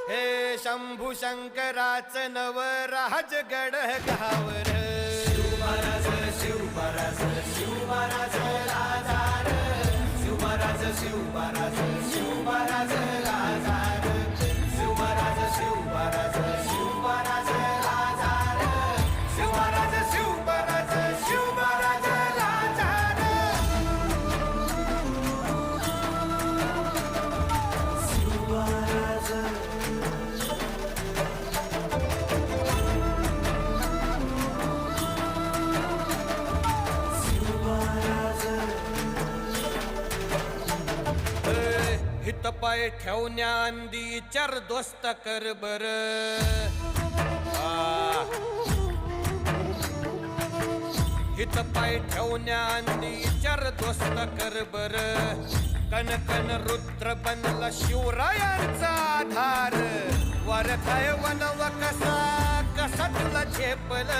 हे शंभू शंकराच नवराज गड गावर शिवमहाराज शिवमहाराज शिवमहाराज राजार शिवमहाराज शिवमहाराज शिवमहाराज राजार शिवमहाराज शिवमहाराज शिवमहाराज राजार शिवमहाराज शिवमहाराज शिवमहाराज राजार शिवमहाराज हित पाय ठेवण्या अंदी चार दोस्त कर बर हित पाय ठेवण्या अंदी चार दोस्त कर बर कन कन रुद्र बनला शिवरायांचा आधार वरथाय वनव कसा कसा तुला झेपल